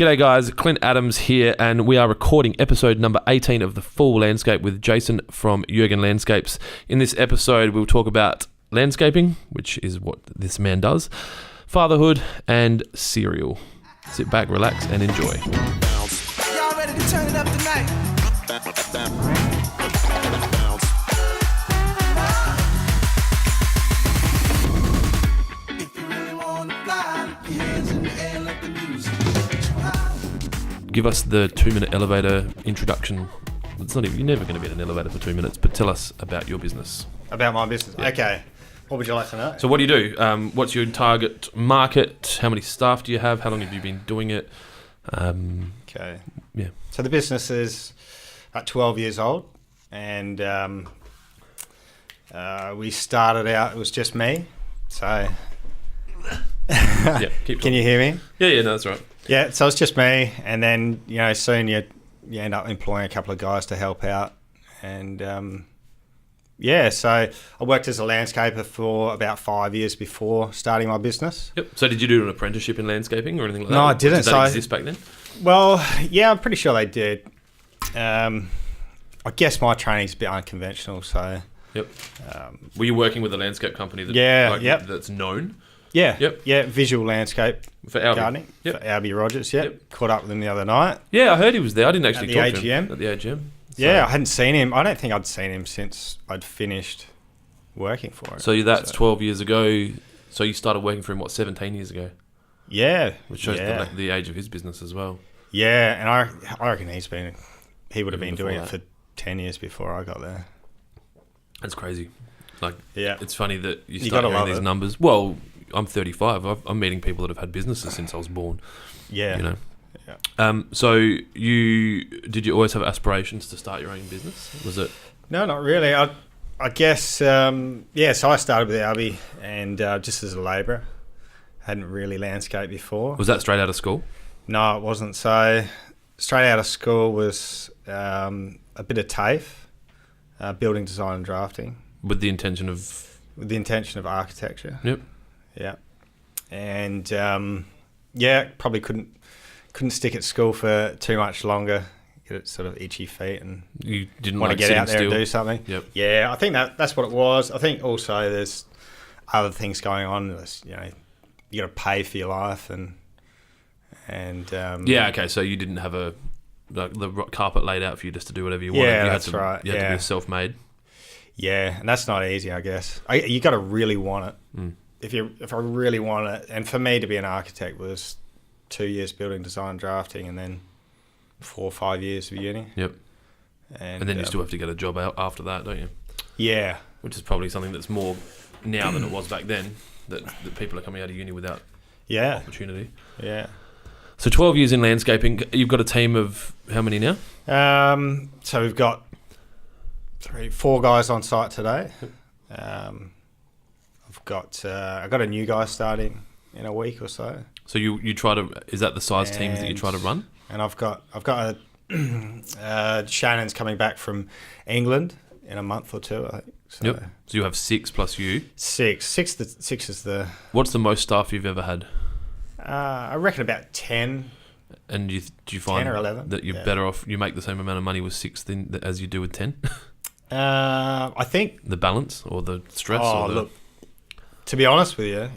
G'day guys, Clint Adams here, and we are recording episode number 18 of The Full Landscape with Jason from Yergan Landscapes. In this episode, we'll talk about landscaping, which is what this man does, fatherhood, and cereal. Sit back, relax, and enjoy. Y'all ready to turn it up tonight? Give us the 2-minute elevator introduction. It's not even, you're never going to be in an elevator for 2 minutes, but tell us about your business. About my business? Yeah. Okay. What would you like to know? So what do you do? What's your target market? How many staff do you have? How long have you been doing it? Okay. Yeah. So the business is about 12 years old, and we started out, it was just me. So Yeah, keep can you hear me? Yeah, no, that's right. Yeah, so it's just me, and then, you know, soon you end up employing a couple of guys to help out. And so I worked as a landscaper for about 5 years before starting my business. Yep. So did you do an apprenticeship in landscaping or anything like that? No, I didn't. Did that exist back then? Well, yeah, I'm pretty sure they did. I guess my training's a bit unconventional, so... Yep. Were you working with a landscape company that that's known? Yeah. Yep. Yeah, Visual Landscape For Albie. Gardening. Yep. For Albie Rogers, yep. Caught up with him the other night. Yeah, I heard he was there. I didn't actually At talk the to him. AGM. At the AGM. So, Yeah, I hadn't seen him. I don't think I'd seen him since I'd finished working for him. So that's 12 years ago. So you started working for him, 17 years ago? Yeah. Which shows the age of his business as well. Yeah, and I reckon he would have been doing before it for 10 years before I got there. That's crazy. Like, Yeah. it's funny that you You start gotta hearing love these it. numbers. Well, I'm 35. I'm meeting people that have had businesses since I was born. Yeah. You know. Yeah. So did you always have aspirations to start your own business? Was it? No, not really. I guess, so I started with Albie and just as a labourer. Hadn't really landscaped before. Was that straight out of school? No, it wasn't. So straight out of school was a bit of TAFE, building design and drafting. With the intention of? With the intention of architecture. Yep. Yeah. And probably couldn't stick at school for too much longer. Get it sort of itchy feet and You didn't want like to get sitting out there still? and do something. Yep. Yeah, I think that's what it was. I think also there's other things going on. There's, you got to pay for your life and Yeah. Okay. So you didn't have the carpet laid out for you just to do whatever you wanted. Yeah, you that's had to, right. You had to be self-made. Yeah, and that's not easy, I guess. You got to really want it. Mm. If I really want it, and for me to be an architect was 2 years building design drafting and then 4 or 5 years of uni. Yep. And then you still have to get a job out after that, don't you? Yeah. Which is probably something that's more now than it was back then, that people are coming out of uni without opportunity. Yeah. So 12 years in landscaping, you've got a team of how many now? So we've got 4 guys on site today. I've got a new guy starting in a week or so. So you try to, is that the size teams that you try to run? And I've got Shannon's coming back from England in a month or two, I think. So Yep. So you have 6 plus you. Six is the. What's the most staff you've ever had? I reckon about 10. And do you find 10 or 11, that you're better off, you make the same amount of money with 6 as you do with 10? I think. The balance or the stress? Look, to be honest with you,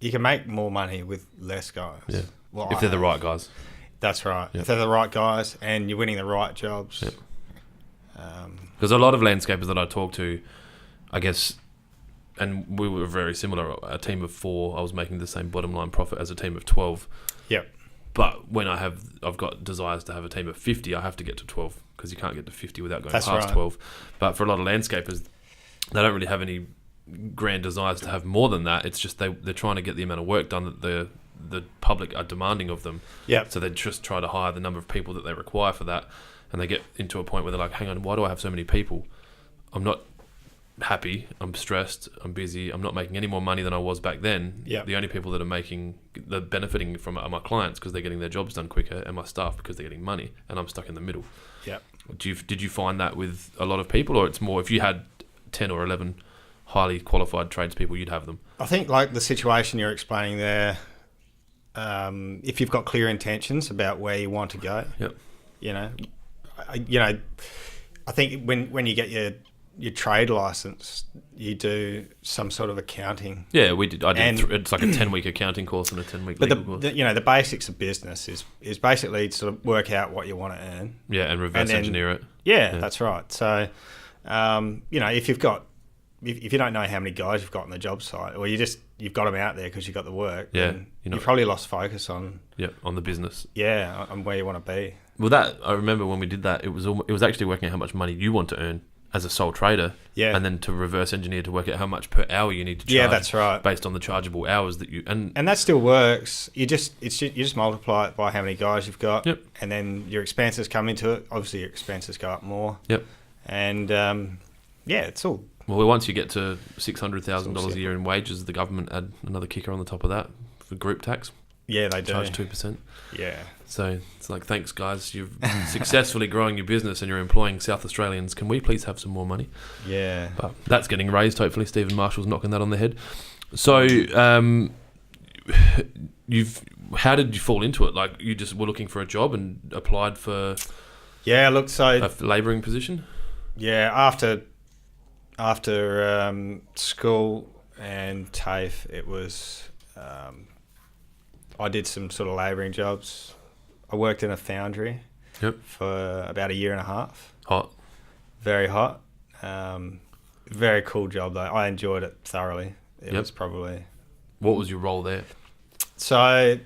you can make more money with less guys. Yeah. Well, if they're the right guys. That's right. Yep. If they're the right guys and you're winning the right jobs. Yep. Because a lot of landscapers that I talk to, I guess, and we were very similar, a team of 4, I was making the same bottom line profit as a team of 12. Yep. But when I've got desires to have a team of 50, I have to get to 12 because you can't get to 50 without going past 12. But for a lot of landscapers, they don't really have any grand desires to have more than that. It's just they're trying to get the amount of work done that the public are demanding of them. Yep. So they just try to hire the number of people that they require for that. And they get into a point where they're like, hang on, why do I have so many people? I'm not happy, I'm stressed, I'm busy, I'm not making any more money than I was back then. Yep. The only people that are benefiting from it are my clients because they're getting their jobs done quicker, and my staff because they're getting money, and I'm stuck in the middle. Yep. Did you find that with a lot of people, or it's more if you had 10 or 11 highly qualified tradespeople, you'd have them? I think like the situation you're explaining there, if you've got clear intentions about where you want to go. Yep. I think when you get your trade license, you do some sort of accounting. Yeah, we did. I did. It's like a 10-week accounting course and a 10-week legal course. The basics of business is basically to sort of work out what you want to earn. Yeah, and reverse engineer it. Yeah, that's right. So, if you don't know how many guys you've got on the job site, or you've got them out there because you've got the work. Yeah, then you've probably lost focus on. Yeah, on the business. Yeah, on where you want to be. Well, that I remember when we did that, it was actually working out how much money you want to earn as a sole trader, yeah, and then to reverse engineer to work out how much per hour you need to charge. Yeah, that's right. Based on the chargeable hours that you and that still works. You just multiply it by how many guys you've got, yep, and then your expenses come into it. Obviously, your expenses go up more. Yep, and it's all. Well, once you get to $600,000 a year in wages, the government add another kicker on the top of that for group tax. Yeah, they do. Charge 2%. Yeah. So it's like, thanks, guys. You've successfully growing your business and you're employing South Australians. Can we please have some more money? Yeah. But that's getting raised. Hopefully, Stephen Marshall's knocking that on the head. So, how did you fall into it? Like, you just were looking for a job and applied for a labouring position? Yeah, after school and TAFE, it was... I did some sort of labouring jobs. I worked in a foundry for about a year and a half. Hot. Very hot. Very cool job, though. I enjoyed it thoroughly. It was probably... What was your role there? So I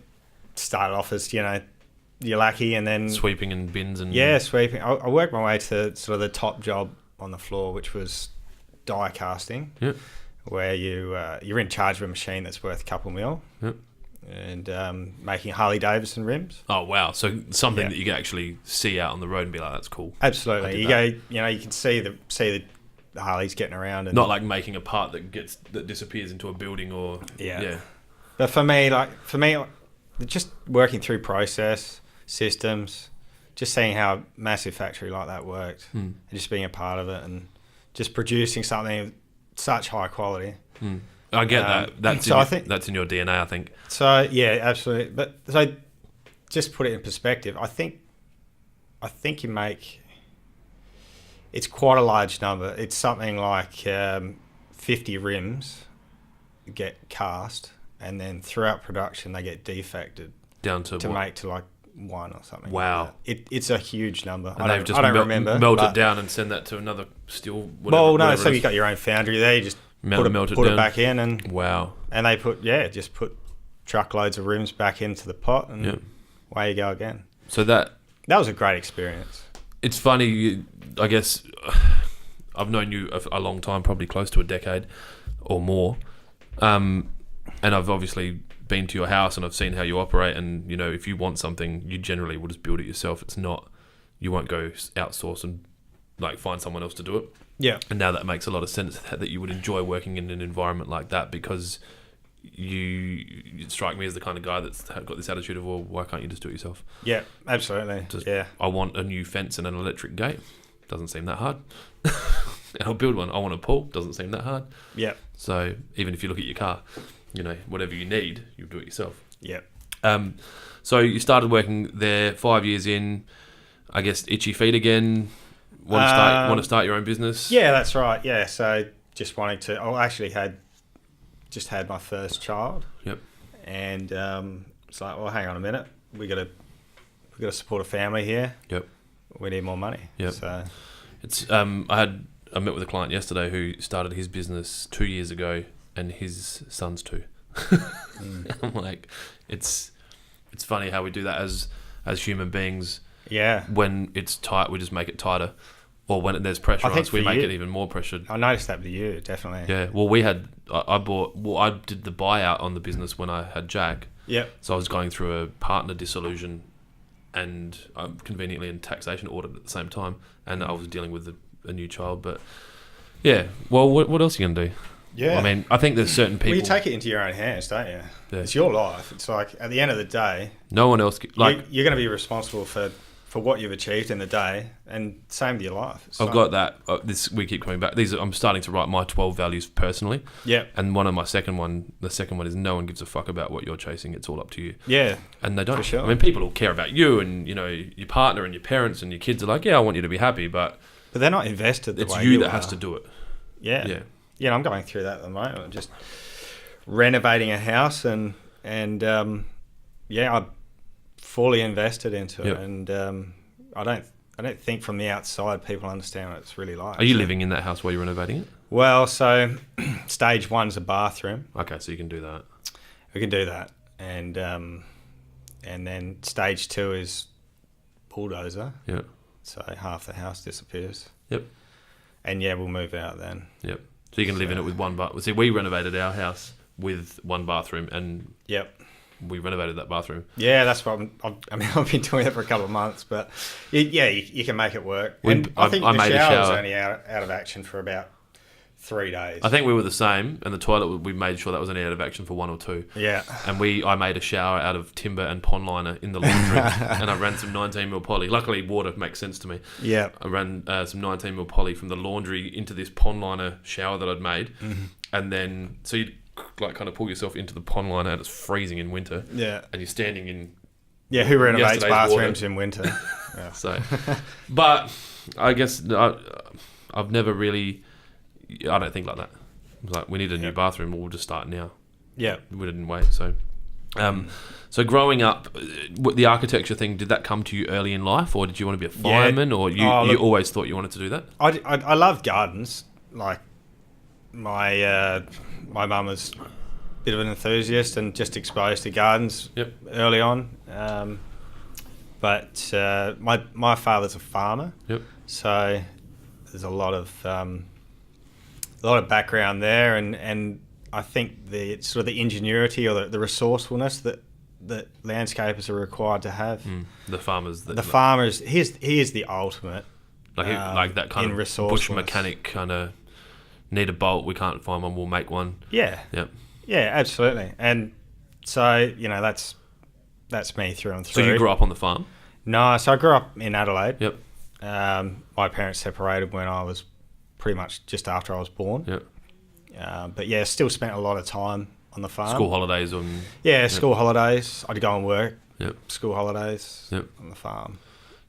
started off as, your lackey, and then... Sweeping and bins and... Yeah, sweeping. I worked my way to sort of the top job on the floor, which was die casting, where you're in charge of a machine that's worth a couple mil. Yep. And making Harley Davidson rims. Oh wow! So something that you can actually see out on the road and be like, "That's cool." Absolutely. You go, you can see the Harleys getting around, and not like making a part that disappears into a building or yeah. But for me, just working through process systems, just seeing how a massive factory like that worked, and just being a part of it, and just producing something of such high quality. I get that. That's in your DNA, I think. So yeah, absolutely. But so just put it in perspective. I think you make, it's quite a large number. It's something like 50 rims get cast, and then throughout production they get defected down to make to like one or something. Wow, like it's a huge number. And I don't remember. Melt it down and send that to another steel. So you got your own foundry there. You just put it back in, and wow, and they just put truckloads of rims back into the pot, and away you go again. So that was a great experience. It's funny, I guess. I've known you a long time, probably close to a decade or more, and I've obviously been to your house and I've seen how you operate. And if you want something, you generally will just build it yourself. It's not, you won't go outsource and like find someone else to do it. Yeah. And now that makes a lot of sense that you would enjoy working in an environment like that, because you strike me as the kind of guy that's got this attitude of, well, why can't you just do it yourself? Yeah, absolutely. I want a new fence and an electric gate. Doesn't seem that hard. And I'll build one. I want a pool. Doesn't seem that hard. Yeah. So even if you look at your car, whatever you need, you'll do it yourself. Yeah. So you started working there 5 years in, I guess, itchy feet again. Want to start your own business? Yeah, that's right. Yeah, so just wanting to. I actually had my first child. Yep. And it's like, well, hang on a minute, we got to support a family here. Yep. We need more money. Yep. So it's I met with a client yesterday who started his business 2 years ago, and his son's 2. I'm like, it's funny how we do that as human beings. Yeah. When it's tight, we just make it tighter. Or when there's pressure on us, we make it even more pressured. I noticed that with you, definitely. Yeah. Well, I did the buyout on the business when I had Jack. Yeah. So I was going through a partner dissolution and conveniently in taxation audit at the same time. And I was dealing with a new child. But yeah. Well, what else are you going to do? Yeah. I mean, I think there's certain people... Well, you take it into your own hands, don't you? Yeah. It's your life. It's like, at the end of the day... No one else... You're going to be responsible for for what you've achieved in the day, and same with your life. I've got that. We keep coming back. I'm starting to write my 12 values personally. Yeah. And the second one is no one gives a fuck about what you're chasing. It's all up to you. Yeah. And they don't. For sure. I mean, people will care about you and, you know, your partner and your parents and your kids are like, yeah, I want you to be happy, but they're not invested the it's way you that are. has to do it. Yeah. Yeah. Yeah, I'm going through that at the moment. I'm just renovating a house and I fully invested into it, and I don't think from the outside people understand what it's really like. Are you living in that house while you're renovating it? Well, so stage one's a bathroom. Okay, so you can do that. We can do that, and then stage two is bulldozer. Yeah. So half the house disappears. Yep. And we'll move out then. Yep. So you can live in it with one bath. See, we renovated our house with one bathroom, and we renovated that bathroom. Yeah, that's what I've been doing it for a couple of months, but you can make it work. And I think the shower was only out of action for about 3 days. I think we were the same, and the toilet, we made sure that was only out of action for 1 or 2. Yeah. And I made a shower out of timber and pond liner in the laundry, and I ran some 19mm poly. Luckily, water makes sense to me. Yeah. I ran some 19mm poly from the laundry into this pond liner shower that I'd made, and then so you kind of pull yourself into the pond liner, and it's freezing in winter. Yeah. And you're standing in. Yeah, who renovates bathrooms water. in winter? Yeah. So, but I guess I've never really. I don't think like that. It's like, we need a new bathroom, we'll just start now. Yeah. We didn't wait, so... So growing up, the architecture thing, did that come to you early in life, or did you want to be a fireman, or you always thought you wanted to do that? I loved gardens. Like, my mum was a bit of an enthusiast and just exposed to gardens early on. But my father's a farmer, so there's a lot of background there, and I think the sort of the ingenuity or the resourcefulness that landscapers are required to have. The farmers. Farmers. He is the ultimate. Like that kind in of bush mechanic kind of need a bolt. We can't find one. We'll make one. Yeah. Yep. Yeah, absolutely. And so that's me through and through. So you grew up on the farm? No, so I grew up in Adelaide. Yep. My parents separated when I was pretty much just after I was born. Yep. But still spent a lot of time on the farm. School holidays on... Yeah, school holidays. I'd go and work. Yep. School holidays on the farm.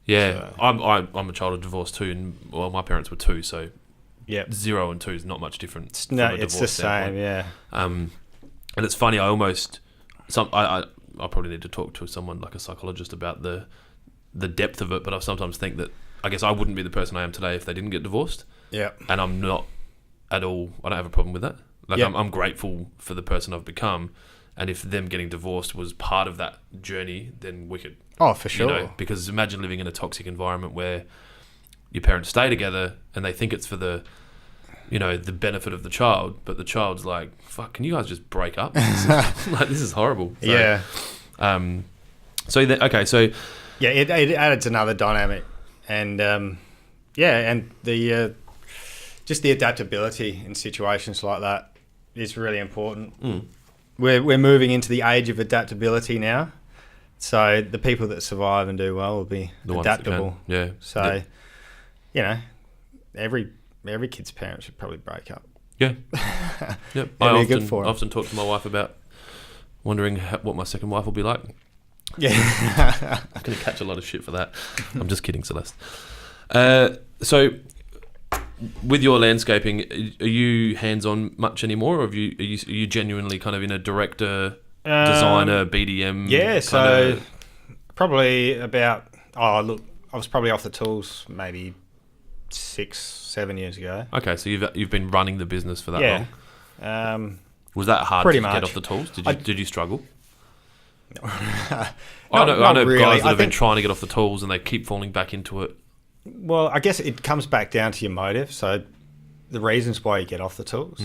Yeah, so. I'm a child of divorce too, and my parents were too, so 0 and 2 is not much different. No, it's the same, yeah. And it's funny, I probably need to talk to someone like a psychologist about the depth of it, but I sometimes think that I guess I wouldn't be the person I am today if they didn't get divorced. Yeah. And I'm not at all, I don't have a problem with that. Like I'm grateful for the person I've become, and if them getting divorced was part of that journey, then wicked. Oh, for sure. Because imagine living in a toxic environment where your parents stay together and they think it's for the benefit of the child, but the child's like, fuck, can you guys just break up? This is horrible. So, yeah. It adds another dynamic, and and the just the adaptability in situations like that is really important. We're moving into the age of adaptability now, so the people that survive and do well will be adaptable. Yeah. So, every kid's parent should probably break up. Yeah. Yep. I often talk to my wife about wondering what my second wife will be like. Yeah. I'm going to catch a lot of shit for that. I'm just kidding, Celeste. So, with your landscaping, are you hands-on much anymore, or are you genuinely kind of in a director, designer, BDM? Yeah, so probably about... I was probably off the tools maybe 6-7 years ago. Okay, so you've been running the business for that long. Was that hard to get off the tools? Did you struggle? I know really. Guys that have been trying to get off the tools and they keep falling back into it. Well, I guess it comes back down to your motive. So the reasons why you get off the tools.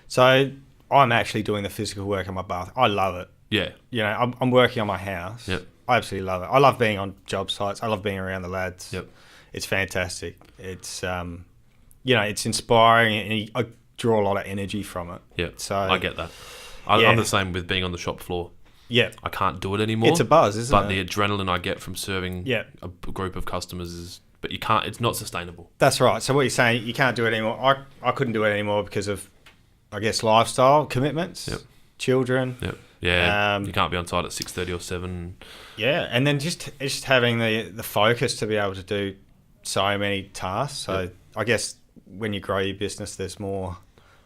So I'm actually doing the physical work on my bath. I love it. Yeah. I'm working on my house. Yep. I absolutely love it. I love being on job sites. I love being around the lads. Yep. It's fantastic. It's it's inspiring, and I draw a lot of energy from it. Yeah. So I get that. I'm the same with being on the shop floor. I can't do it anymore. It's a buzz, isn't but it? the adrenaline I get from serving Yeah. a group of customers is, but you can't. It's not sustainable. That's right. So what you're saying, you can't do it anymore. I couldn't do it anymore because of, I guess, lifestyle commitments, children. Yep. Yeah, you can't be on site at 6:30 or 7. Yeah, and then just having the focus to be able to do so many tasks. So I guess when you grow your business, there's more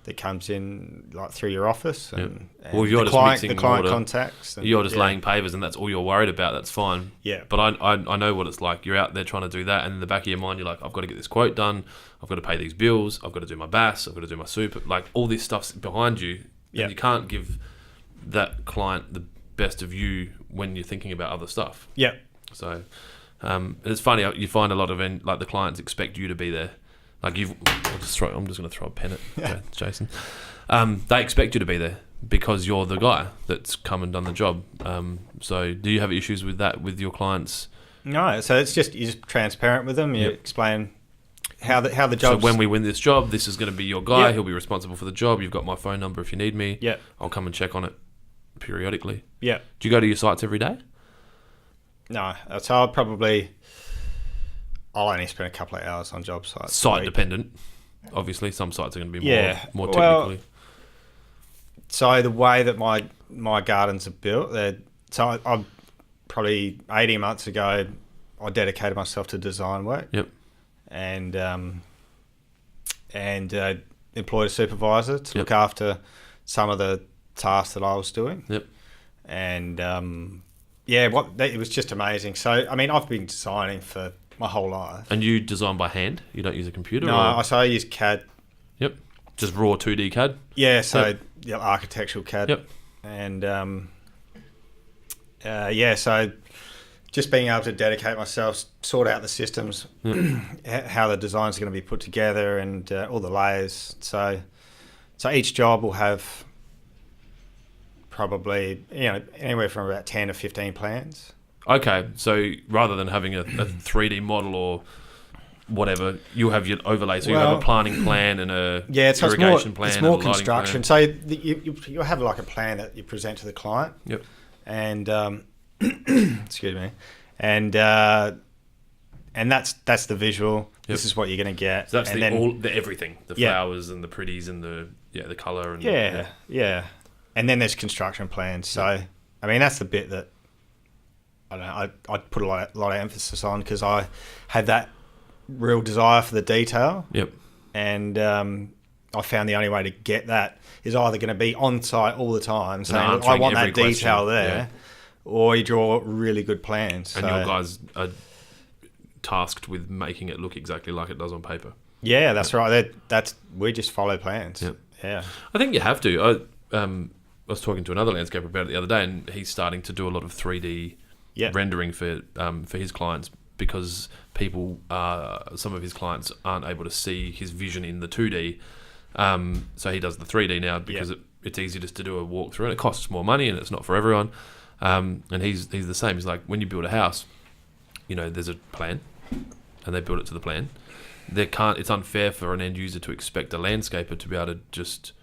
that comes in like through your office and, well, you're the just mixing client water, contacts. And, you're just laying pavers, and that's all you're worried about. That's fine. Yeah. But I know what it's like. You're out there trying to do that, and in the back of your mind, you're like, I've got to get this quote done. I've got to pay these bills. I've got to do my BAS. I've got to do my super. Like all this stuff's behind you, and you can't give that client the best of you when you're thinking about other stuff. Yeah. So it's funny. You find a lot of the clients expect you to be there. Like I'm just going to throw a pen at Jason. They expect you to be there because you're the guy that's come and done the job. So do you have issues with that with your clients? No. So it's just, you're just transparent with them. You explain how the job. So when we win this job, this is going to be your guy. He'll be responsible for the job. You've got my phone number if you need me. Yeah. I'll come and check on it periodically. Yeah. Do you go to your sites every day? No. So I'll only spend a couple of hours on job sites. Site dependent. Obviously, some sites are going to be more technically. Well, so the way that my gardens are built, I probably 18 months ago, I dedicated myself to design work. Yep. And employed a supervisor to look after some of the tasks that I was doing. Yep. And it was just amazing. So I mean, I've been designing for my whole life. And you design by hand? You don't use a computer? No, I use CAD. Yep. Just raw 2D CAD? Yeah, so architectural CAD. Yep. And so just being able to dedicate myself, sort out the systems, how the design's going to be put together, and all the layers. So each job will have probably anywhere from about 10 to 15 plans. Okay, so rather than having a 3D model or whatever, you have your overlay. So you have a planning plan and a irrigation plan. It's more construction. So you have like a plan that you present to the client. Yep. And excuse me, and that's the visual. Yep. This is what you're going to get. So that's the everything, the flowers and the pretties and the colour and yeah. And then there's construction plans. So I mean, that's the bit that I don't know. I put a lot of emphasis on because I had that real desire for the detail. Yep. And I found the only way to get that is either going to be on site all the time, saying I want that detail there, or you draw really good plans. And your guys are tasked with making it look exactly like it does on paper. Yeah, that's right. We just follow plans. Yep. Yeah. I think you have to. I was talking to another landscaper about it the other day, and he's starting to do a lot of 3D rendering for his clients because some of his clients aren't able to see his vision in the 2D. So he does the 3D now because it's easy just to do a walkthrough, and it costs more money, and it's not for everyone. And he's the same. He's like, when you build a house, there's a plan, and they build it to the plan. It's unfair for an end user to expect a landscaper to be able to just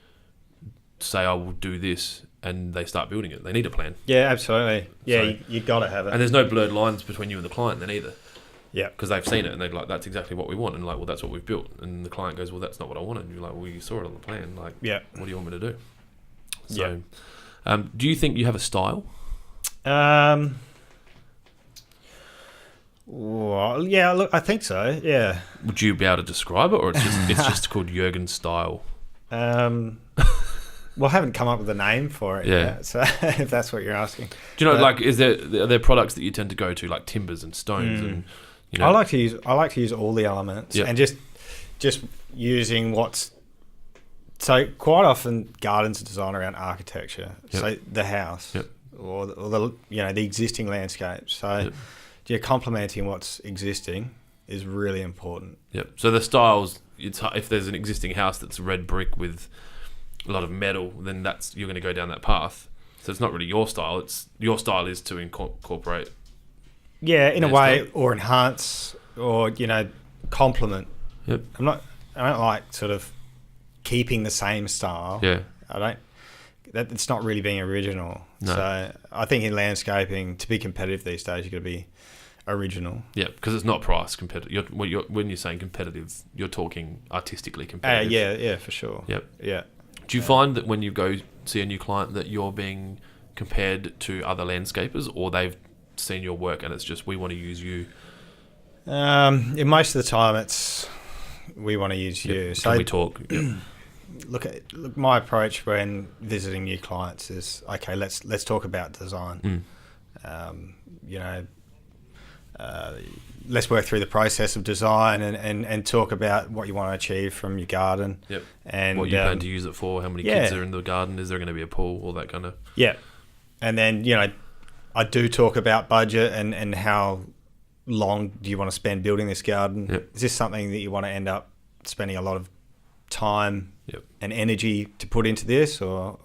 say, I will do this, and they start building it. They need a plan. Yeah, absolutely. Yeah, so, you got to have it. And there's no blurred lines between you and the client then either. Yeah. Because they've seen it, and they're like, that's exactly what we want. And like, well, that's what we've built. And the client goes, well, that's not what I wanted. And you're like, well, you saw it on the plan. Like, what do you want me to do? So, do you think you have a style? Well, yeah, look, I think so. Yeah. Would you be able to describe it, or it's just called Yergan style? Well, I haven't come up with a name for it yet, so if that's what you're asking. Do you know, are there products that you tend to go to, like timbers and stones? And I like to use all the elements, and just using what's. So quite often gardens are designed around architecture, so the house or the existing landscape. So complementing what's existing is really important. Yep. So the styles, if there's an existing house that's red brick with a lot of metal, then you're going to go down that path. So it's not really your style. Your style is to incorporate. Yeah, in a way, or enhance, or complement. Yep. I don't like sort of keeping the same style. Yeah. I don't, that it's not really being original. No. So I think in landscaping, to be competitive these days, you've got to be original. Yeah, because it's not price competitive. When you're saying competitive, you're talking artistically competitive. Yeah, for sure. Yep. Yeah. Do you find that when you go see a new client that you're being compared to other landscapers, or they've seen your work and it's just, we want to use you? In most of the time, it's we want to use you. Yep. So Can we talk? Yep. Look, my approach when visiting new clients is, okay, let's talk about design. Let's work through the process of design and talk about what you want to achieve from your garden. Yep. And what you plan to use it for, how many kids are in the garden, is there going to be a pool, all that kind of... Yeah. And then, I do talk about budget and how long do you want to spend building this garden. Yep. Is this something that you want to end up spending a lot of time Yep. and energy to put into this, or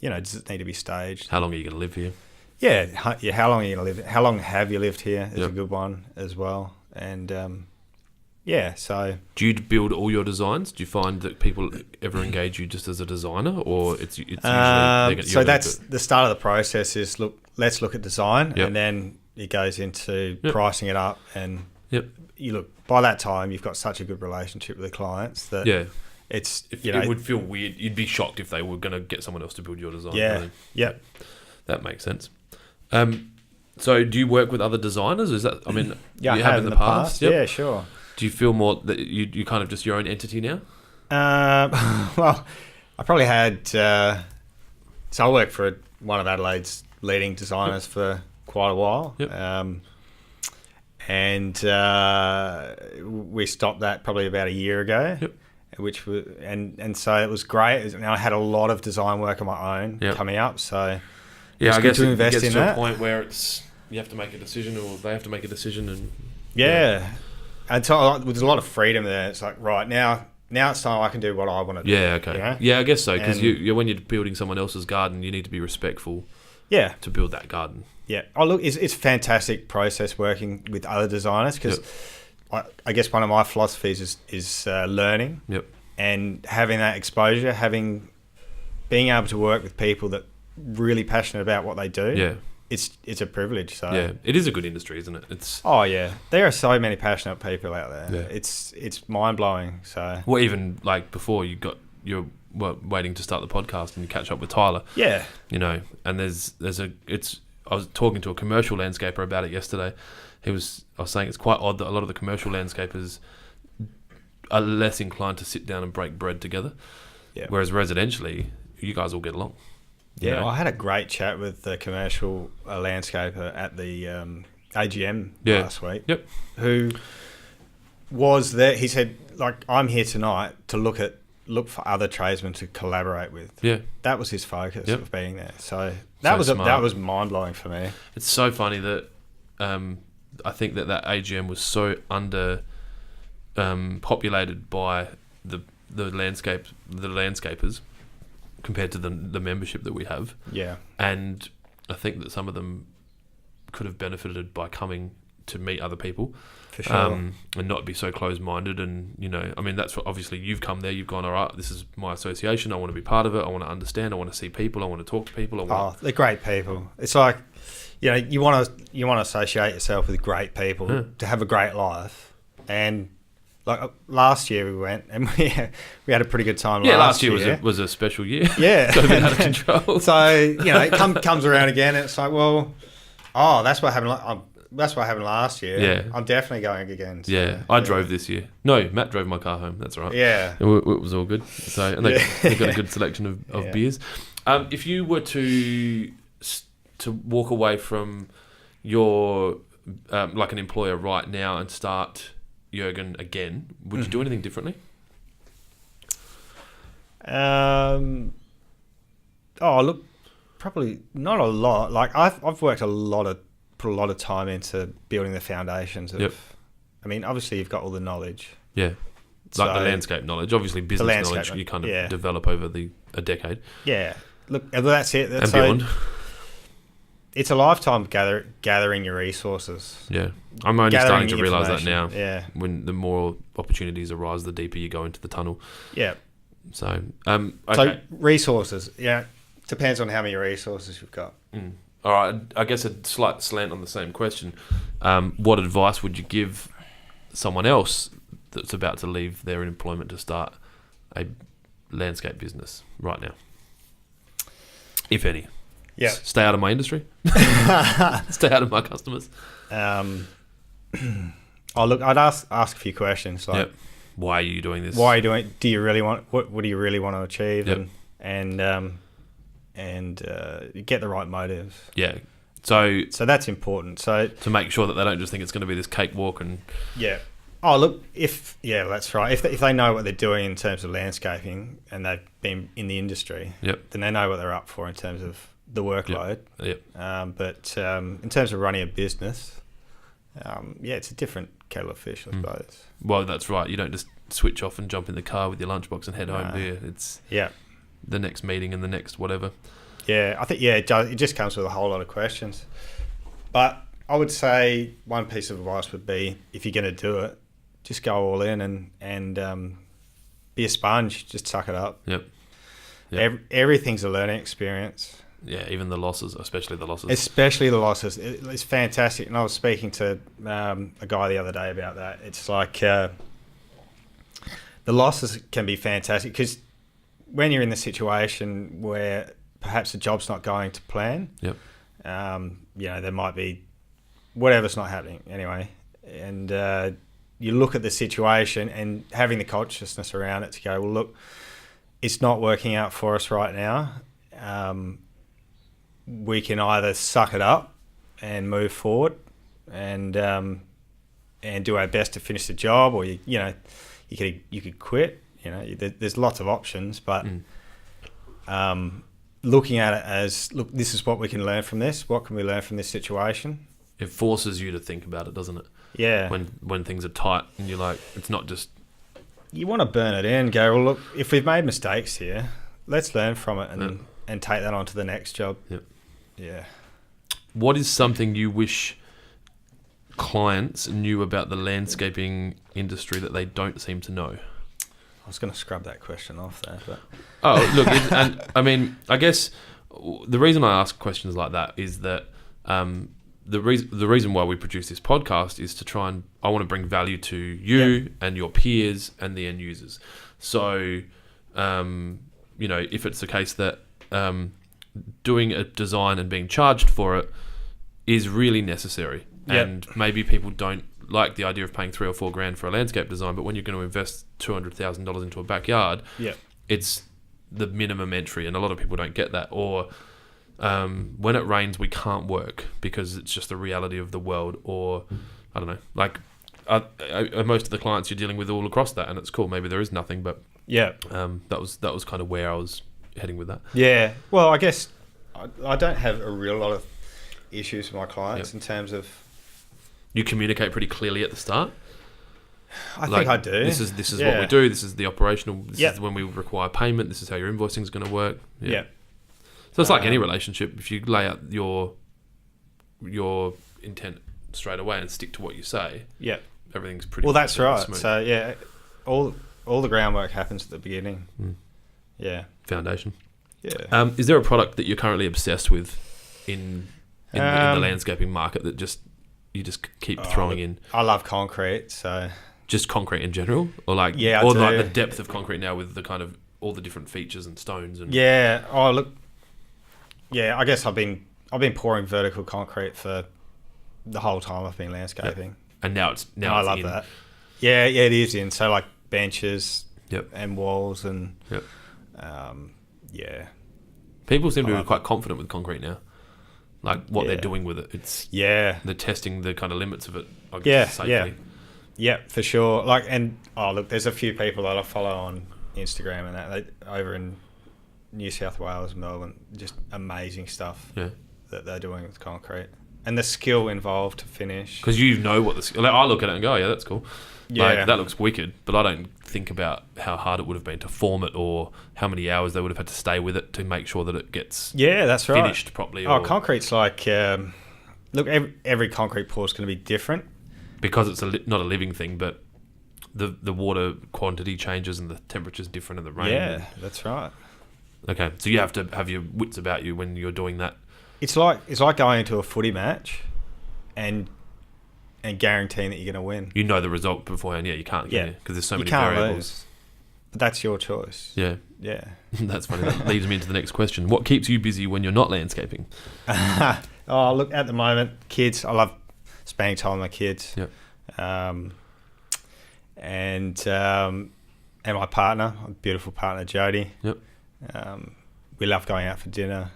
does it need to be staged? How long are you going to live here? Yeah, how long are you going to live? How long have you lived here is Yep. a good one as well. And so... Do you build all your designs? Do you find that people ever engage you just as a designer, or it's usually... so that's the start of the process is, let's look at design, Yep. and then it goes into Yep. pricing it up, and Yep. by that time you've got such a good relationship with the clients that Yeah. it's It would feel weird. You'd be shocked if they were going to get someone else to build your design. Yeah. Really. Yep. That makes sense. So do you work with other designers? Is that, Yeah, you I have in the past. Yep. Yeah, sure. Do you feel more that you kind of just your own entity now? Well, I probably had... so I worked for one of Adelaide's leading designers for quite a while. Yep. And we stopped that probably about a year ago. Yep. Which was, and so it was great. I had a lot of design work on my own Yep. coming up. So Yeah, I good guess to it invest gets in to that. a point where you have to make a decision, or they have to make a decision, and yeah. And so there's a lot of freedom there. It's like, right, now it's time I can do what I want to do. Yeah, okay. You know? Yeah, I guess so, because And- when you're building someone else's garden, you need to be respectful Yeah. to build that garden. Yeah. Oh, look, it's fantastic process working with other designers, because I guess one of my philosophies is learning. Yep. And having that exposure, being able to work with people that really passionate about what they do. Yeah. It's a privilege. So Yeah, it is a good industry, isn't it? It's oh yeah, there are so many passionate people out there. Yeah. It's mind blowing. So well, even like before you're waiting to start the podcast and you catch up with Tyler. yeah, And I was talking to a commercial landscaper about it yesterday. I was saying it's quite odd that a lot of the commercial landscapers are less inclined to sit down and break bread together. Yeah. Whereas residentially, you guys all get along. you yeah. know? Well, I had a great chat with the commercial landscaper at the AGM Yeah. last week. Yep. Who was there? He said, like, I'm here tonight to look for other tradesmen to collaborate with. Yeah. That was his focus Yep. of being there. So So that smart. was mind blowing for me. It's so funny that I think that AGM was so under populated by the landscapers compared to the membership that we have. Yeah. And I think that some of them could have benefited by coming to meet other people, For sure. and not be so closed-minded. And that's what, obviously you've come there, you've gone, all right, this is my association, I want to be part of it, I want to understand, I want to see people, I want to talk to people. They're great people. It's like, you want to associate yourself with great people to have a great life. And like last year we went and we had a pretty good time. Yeah, last year was a special year. Yeah, got a bit out of control. So it comes around again, and it's like, well, that's what happened. That's what happened last year. Yeah. I'm definitely going again. So, Yeah, I drove this year. No, Matt drove my car home. That's all right. Yeah. It was all good. So, and they got a good selection of Yeah. beers. If you were to walk away from your like an employer right now and start Yergan again, would you do anything differently? Look, probably not a lot. Like I've worked put a lot of time into building the foundations of. Yep. I mean, obviously you've got all the knowledge. Yeah. Like the So- landscape knowledge, obviously business landscape knowledge knowledge, you kind of yeah. develop over a decade Yeah. Look, that's it. and beyond. It's a lifetime gathering your resources. Yeah, I'm only Gathering starting to realise that information. now. Yeah. When the more opportunities arise, the deeper you go into the tunnel. Yeah. So, So okay. resources, yeah, depends on how many resources you've got. All right. I guess a slight slant on the same question. What advice would you give someone else that's about to leave their employment to start a landscape business right now, if any? Yeah. Stay out of my industry. Stay out of my customers. Look, I'd ask a few questions like, Yep. Why are you doing this? why are you doing it? Do you really want what do you really want to achieve? Yep. And get the right motives. Yeah. So that's important. So to make sure that they don't just think it's going to be this cakewalk and yeah. Oh, look, that's right. If they know what they're doing in terms of landscaping and they've been in the industry, Yep. then they know what they're up for in terms of the workload. Yep. But in terms of running a business, it's a different kettle of fish, I suppose. Well, that's right. You don't just switch off and jump in the car with your lunchbox and head home, do you? It's the next meeting and the next whatever. Yeah, I think it does. It just comes with a whole lot of questions. But I would say one piece of advice would be, if you're going to do it, just go all in and be a sponge. Just suck it up. Yep. Everything's a learning experience. Yeah, even the losses, especially the losses. Especially the losses. It's fantastic. And I was speaking to a guy the other day about that. It's like the losses can be fantastic because when you're in the situation where perhaps the job's not going to plan, yep. There might be whatever's not happening anyway. And you look at the situation and having the consciousness around it to go, well, look, it's not working out for us right now. We can either suck it up and move forward and do our best to finish the job, or you could quit. There's lots of options, but looking at it as, look, this is what we can learn from this. What can we learn from this situation? It forces you to think about it, doesn't it? Yeah. When things are tight and you're like, it's not just. You want to burn it in. Go, well, look, if we've made mistakes here, let's learn from it and take that on to the next job. Yep. Yeah. What is something you wish clients knew about the landscaping industry that they don't seem to know? I was going to scrub that question off there, but look, and I mean, I guess the reason I ask questions like that is that the reason why we produce this podcast is to try and I want to bring value to you and your peers and the end users. So, if it's the case that doing a design and being charged for it is really necessary, and maybe people don't like the idea of paying $3 or $4 grand for a landscape design, but when you're going to invest $200,000 into a backyard, it's the minimum entry, and a lot of people don't get that. Or when it rains, we can't work because it's just the reality of the world. Or I don't know, like most of the clients you're dealing with all across that, and it's cool. Maybe there is nothing, but that was kind of where I was heading with that. Yeah, well, I guess I don't have a real lot of issues with my clients in terms of. You communicate pretty clearly at the start. I think I do. This is what we do. This is the operational. This is when we require payment. This is how your invoicing is going to work. Yeah. So it's like any relationship. If you lay out your intent straight away and stick to what you say, everything's pretty. Well, that's right. Smooth. So all the groundwork happens at the beginning. Yeah. Foundation. Yeah. Is there a product that you're currently obsessed with in the landscaping market that you just keep throwing in? I love concrete, so just concrete in general, or like like the depth of concrete now with the kind of all the different features and stones and I guess I've been pouring vertical concrete for the whole time I've been landscaping, and now I love that. Yeah, it is in, so like benches Yep. and walls and Yep. yeah. People seem to be quite confident with concrete now, like what they're doing with it. It's they're testing the kind of limits of it. I guess, safely. Yeah, for sure. Like, and look, there's a few people that I follow on Instagram and that over in New South Wales, Melbourne, just amazing stuff that they're doing with concrete and the skill involved to finish. Because you know what the skill. Like, I look at it and go, yeah, that's cool. Yeah, like, that looks wicked, but I don't think about how hard it would have been to form it or how many hours they would have had to stay with it to make sure that it gets that's right. finished properly. Concrete's like, look, every concrete pour is going to be different. Because it's not a living thing, but the water quantity changes and the temperature's different and the rain. Yeah, that's right. Okay, so you have to have your wits about you when you're doing that. It's like going into a footy match, and guaranteeing that you're going to win. You know the result beforehand. Yeah, you can't. Yeah, because there's so you many can't variables. lose. But that's your choice. Yeah, Yeah. that's funny. That leads me into the next question. What keeps you busy when you're not landscaping? Oh, look, at the moment, kids. I love spending time with my kids. Yep. And my partner, a beautiful partner, Jodie. Yep. We love going out for dinner.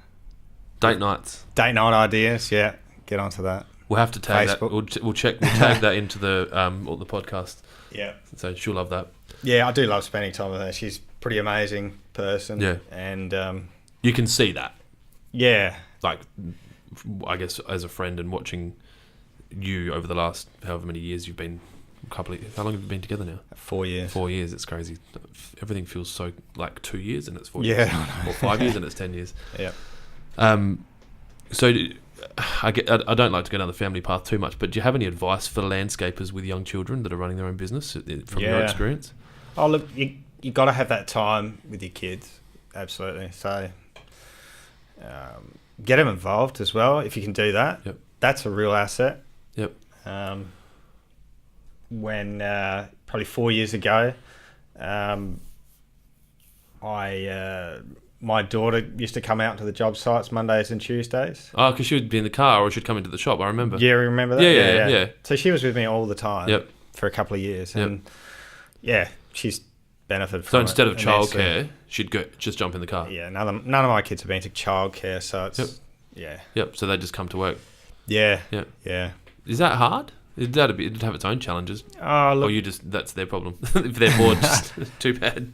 Date nights. Date night ideas, yeah. Get onto that. We'll have to tag Facebook. that. We'll tag that into the podcast. Yeah. So she'll love that. Yeah, I do love spending time with her. She's a pretty amazing person. Yeah. And You can see that. yeah. Like, I guess as a friend and watching you over the last however many years you've been, how long have you been together now? 4 years. 4 years. It's crazy. Everything feels so like 2 years and it's 4 Yeah. years. Or 5 years and it's 10 years. Yeah. So I don't like to go down the family path too much, but do you have any advice for landscapers with young children that are running their own business from your Yeah. experience? Oh, look, you got to have that time with your kids. Absolutely. So get them involved as well if you can do that. Yep. That's a real asset. Yep. When probably 4 years ago, my daughter used to come out to the job sites Mondays and Tuesdays. Oh, because she would be in the car or she'd come into the shop, I remember. Yeah, remember that? Yeah. So she was with me all the time. Yep. For a couple of years. Yep. And yeah, she's benefited from So it instead of immensely. childcare, she'd just jump in the car. Yeah, none of my kids have been to childcare, so it's Yep. yeah. Yep. So they just come to work. Yeah. Yep. Yeah. Is that hard? It'd have its own challenges. Oh, look, Or that's their problem. If they're bored, just too bad.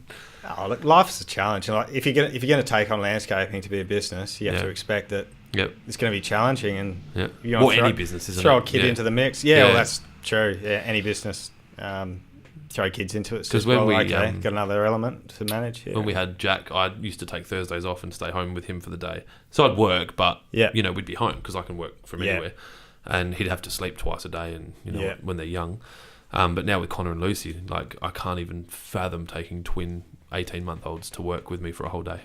look, life is a challenge. Like if you're going to take on landscaping to be a business, you have Yeah. to expect that Yep. it's going to be challenging, and Yeah. you know, Any business, isn't throw it? a kid Yeah. into the mix. Yeah. Well, that's true. Yeah, any business, throw kids into it. 'Cause Well, when we, okay, got another element to manage. Yeah. When we had Jack, I used to take Thursdays off and stay home with him for the day. So I'd work, but Yeah. we'd be home because I can work from Yeah. anywhere. And he'd have to sleep twice a day, and Yeah. when they're young. But now with Connor and Lucy, like I can't even fathom taking twin 18-month-olds to work with me for a whole day.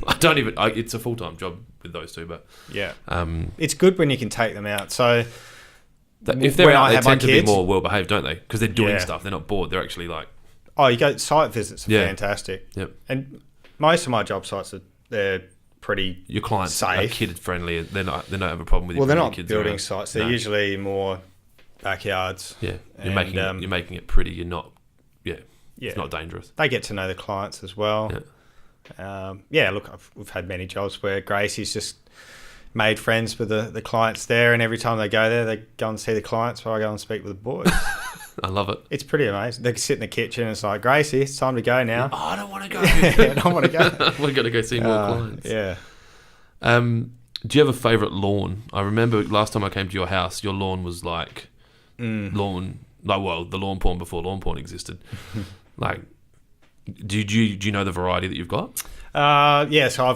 I don't even. It's a full-time job with those two, but yeah, um, it's good when you can take them out. So if they're when out, I they have my tend to be kids- more well-behaved, don't they? Because they're doing Yeah. stuff. They're not bored. They're actually like, oh, you go site visits are Yeah. fantastic. Yep. And most of my job sites they're pretty your clients are safe. kid-friendly. They don't have a problem with you. Well, they're bringing not your kids building around. sites. They're No. usually more backyards. Yeah, And, you're making it pretty. You're not. Yeah, Yeah. it's not dangerous. They get to know the clients as well. Look, we've had many jobs where Gracie's just made friends with the clients there, and every time they go there, they go and see the clients while I go and speak with the boys. I love it. It's pretty amazing. They sit in the kitchen and it's like, Gracie, it's time to go now. Oh, I don't want to go. I don't want to go. We're gonna go see more clients. Yeah. Do you have a favourite lawn? I remember last time I came to your house, your lawn was like lawn. Like, well, the lawn porn before lawn porn existed. Like, do you know the variety that you've got? So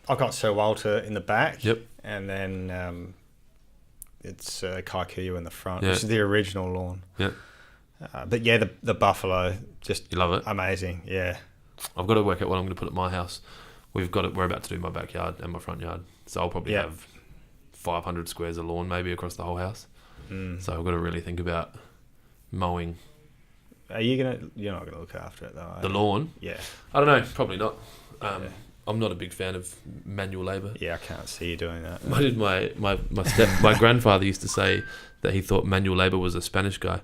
I've got Sir Walter in the back. Yep. And then it's Kikuyu in the front, Yeah. which is the original lawn. Yeah, But yeah, the buffalo, just you love it. amazing. Yeah. I've got to work out what I'm going to put at my house. We're about to do my backyard and my front yard, so I'll probably Yeah. have 500 squares of lawn maybe across the whole house. So I've got to really think about mowing You're not gonna look after it though. Are the you? lawn. Yeah. I don't know, probably not. I'm not a big fan of manual labour. Yeah, I can't see you doing that. What did my grandfather used to say that he thought manual labour was a Spanish guy.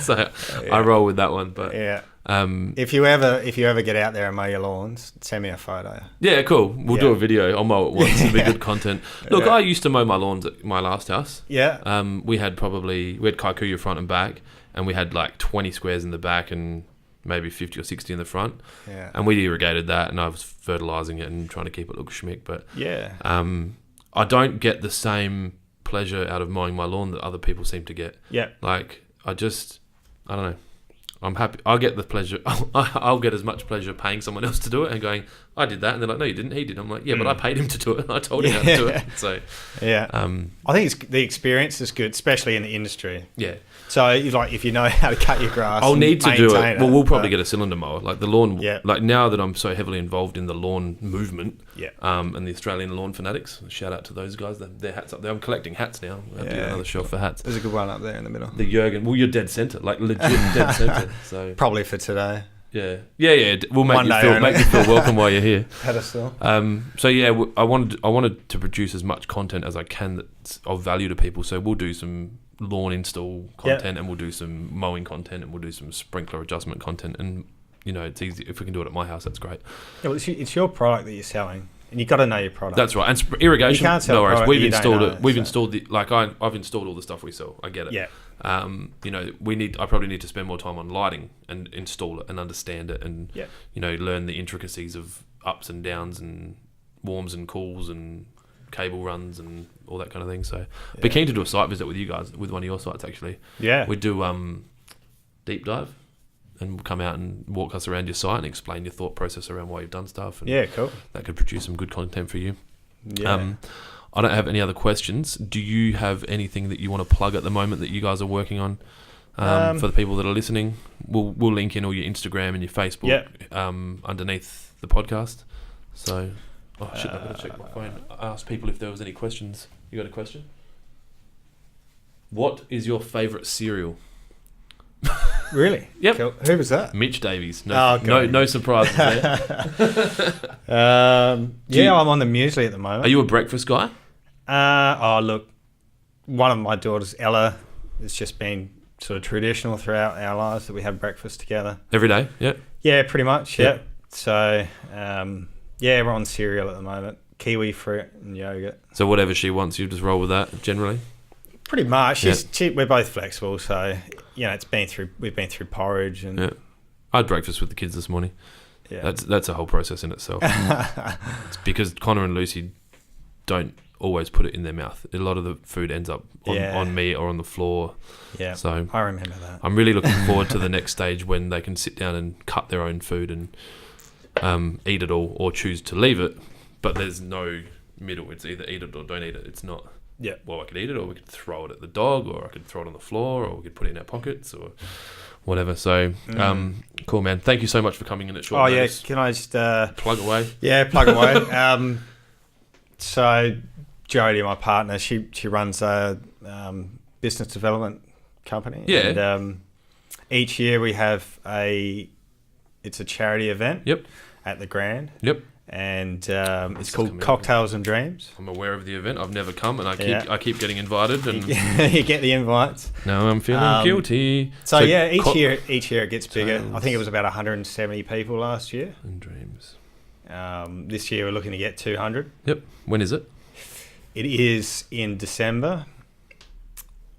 So I roll with that one. But Yeah. If you ever get out there and mow your lawns, send me a photo. yeah, cool. We'll do Yeah. a video. I'll mow it once. It'll be Yeah. good content. Look, Yeah. I used to mow my lawns at my last house. Yeah. We had Kikuyu front and back, and we had like 20 squares in the back and maybe 50 or 60 in the front. Yeah. And we irrigated that, and I was fertilising it and trying to keep it look schmick. But Yeah. I don't get the same pleasure out of mowing my lawn that other people seem to get. Yeah. Like, I don't know. I'm happy. I get the pleasure. I'll get as much pleasure paying someone else to do it and going, I did that, and they're like, no, you didn't. He did. I'm like, yeah, but I paid him to do it. I told him how to do it. So yeah, I think the experience is good, especially in the industry. Yeah. So if you know how to cut your grass, I'll need to do it. Well, we'll probably get get a cylinder mower, like the lawn. Yeah. Like now that I'm so heavily involved in the lawn movement. Yeah. And the Australian Lawn Fanatics. Shout out to those guys. Their hats up there. I'm collecting hats now. I have to get another shelf for hats. There's a good one up there in the middle. The Yergan. Well, you're dead centre, like legit dead centre. So probably for today. Yeah. We'll make you feel welcome while you're here. Pedestal. So yeah, I wanted to produce as much content as I can that's of value to people. So we'll do some lawn install content, and we'll do some mowing content, and we'll do some sprinkler adjustment content. And it's easy if we can do it at my house. That's great. Yeah, well, it's your product that you're selling, and you've got to know your product. That's right. And irrigation, you can't sell no worries. We've installed it. We've so. installed I've installed all the stuff we sell. I get it. Yeah. I probably need to spend more time on lighting and install it and understand it, and learn the intricacies of ups and downs and warms and cools and cable runs and all that kind of thing. So be keen to do a site visit with you guys, with one of your sites actually. Yeah. We do deep dive, and we'll come out and walk us around your site and explain your thought process around why you've done stuff. And cool. That could produce some good content for you. Yeah. I don't have any other questions. Do you have anything that you want to plug at the moment that you guys are working on for the people that are listening? We'll link in all your Instagram and your Facebook underneath the podcast. So, I've got to check my phone. I asked people if there was any questions. You got a question? What is your favourite cereal? Really? Yep. Cool. Who was that? Mitch Davies. No surprises there. I'm on the muesli at the moment. Are you a breakfast guy? Look, one of my daughters, Ella, has just been sort of traditional throughout our lives that we have breakfast together. Every day? Yeah. Yeah, pretty much. Yeah. So, we're on cereal at the moment. Kiwi fruit and yogurt. So whatever she wants, you just roll with that generally? Pretty much. We're both flexible, so we've been through porridge and. Yeah. I had breakfast with the kids this morning. Yeah. That's a whole process in itself. It's because Connor and Lucy don't always put it in their mouth. A lot of the food ends up on me or on the floor. Yeah. So I remember that. I'm really looking forward to the next stage when they can sit down and cut their own food and eat it all, or choose to leave it. But there's no middle. It's either eat it or don't eat it. It's not. Yeah. Well, I could eat it, or we could throw it at the dog, or I could throw it on the floor, or we could put it in our pockets, or whatever. So, cool, man. Thank you so much for coming in at short notice. Can I just plug away? Yeah, plug away. So, Jodie, my partner, she runs a business development company. Yeah. And each year we have it's a charity event. Yep. At the Grand. Yep. And it's called Cocktails and Dreams. I'm aware of the event. I've never come, and I keep getting invited. And you get the invites. No, I'm feeling guilty. So each year it gets bigger. I think it was about 170 people last year. And dreams. This year we're looking to get 200. Yep. When is it? It is in December.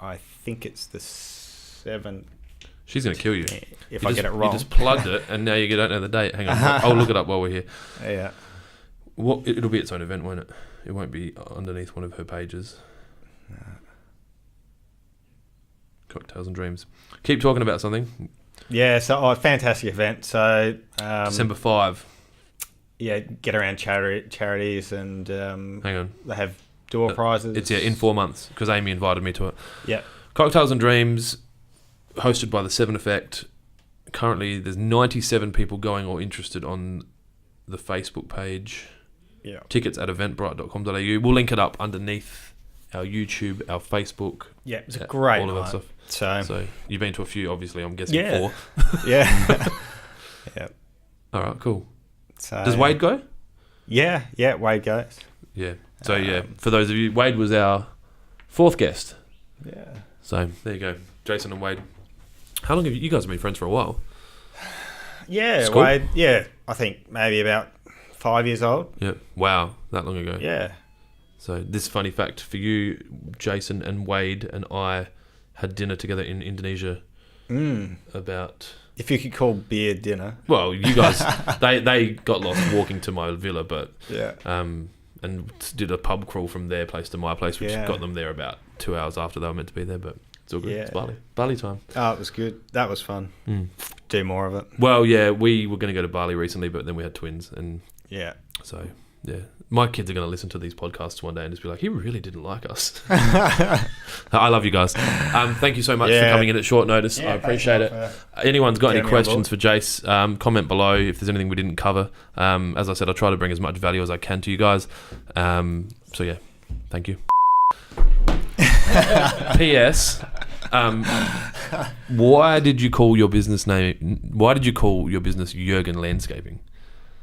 I think it's the 7th. She's going to kill you. If I get it wrong. You just plugged it, and now you don't know the date. Hang on. I'll look it up while we're here. Yeah. It'll be its own event, won't it? It won't be underneath one of her pages. No. Cocktails and Dreams. Keep talking about something. Yeah, so fantastic event. So December 5. Yeah, get around charities and hang on. They have door prizes. It's in 4 months, because Amy invited me to it. Yeah. Cocktails and Dreams, hosted by the 7 Effect. Currently, there's 97 people going or interested on the Facebook page. Yeah. Tickets at eventbrite.com.au. We'll link it up underneath our YouTube, our Facebook. Yeah, it's a great all of night. that stuff. So you've been to a few, obviously. I'm guessing 4. Yeah. Yeah. All right, cool. So, does Wade go? Yeah, Wade goes. Yeah. So for those of you, Wade was our 4th guest. Yeah. So there you go, Jason and Wade. How long have you guys been friends for a while? Yeah, School? Wade. Yeah, I think maybe about 5 years old. Yeah. Wow, that long ago. Yeah. So this funny fact for you, Jason and Wade and I had dinner together in Indonesia. About. If you could call beer dinner. Well, you guys, they got lost walking to my villa, but and did a pub crawl from their place to my place, which got them there about 2 hours after they were meant to be there. But It's all good. Yeah. It's barley. Barley time. Oh, it was good. That was fun. Do more of it. Well, yeah, we were going to go to Bali recently, but then we had twins, and Yeah. so yeah, my kids are going to listen to these podcasts one day and just be like, "He really didn't like us." I love you guys. Thank you so much for coming in at short notice. I appreciate it. Anyone's got any questions for Jace? Comment below if there's anything we didn't cover. As I said, I try to bring as much value as I can to you guys. So yeah, thank you. P.S. Why did you call your business name? Why did you call your business Yergan Landscaping?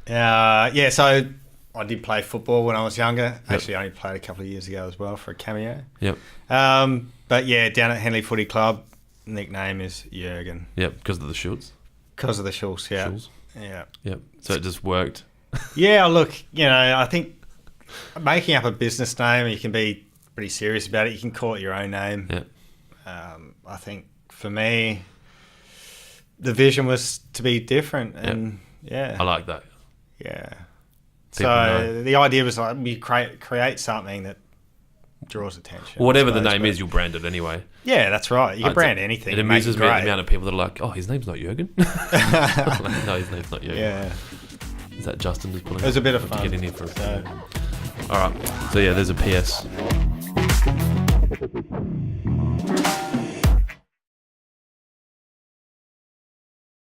Yeah, so I did play football when I was younger. Actually, I only played a couple of years ago as well for a cameo. Yep. But yeah, down at Henley Footy Club, nickname is Yergan. Yep, because of the Schulz. Because of the Schulz, yeah. Schulz. Yeah. Yep. So it just worked. Yeah, look, I think making up a business name, you can be pretty serious about it. You can call it your own name. Yeah. I think for me, the vision was to be different, and I like that. yeah. People know. The idea was like we create something that draws attention. Whatever the name is, you'll brand it anyway. Yeah, that's right. You can brand anything. It amuses me the amount of people that are like, "Oh, his name's not Yergan." Like, no, his name's not Yergan. Yeah. Is that Justin just pulling? It was a bit of fun. To get in here for All right. So yeah, there's a PS.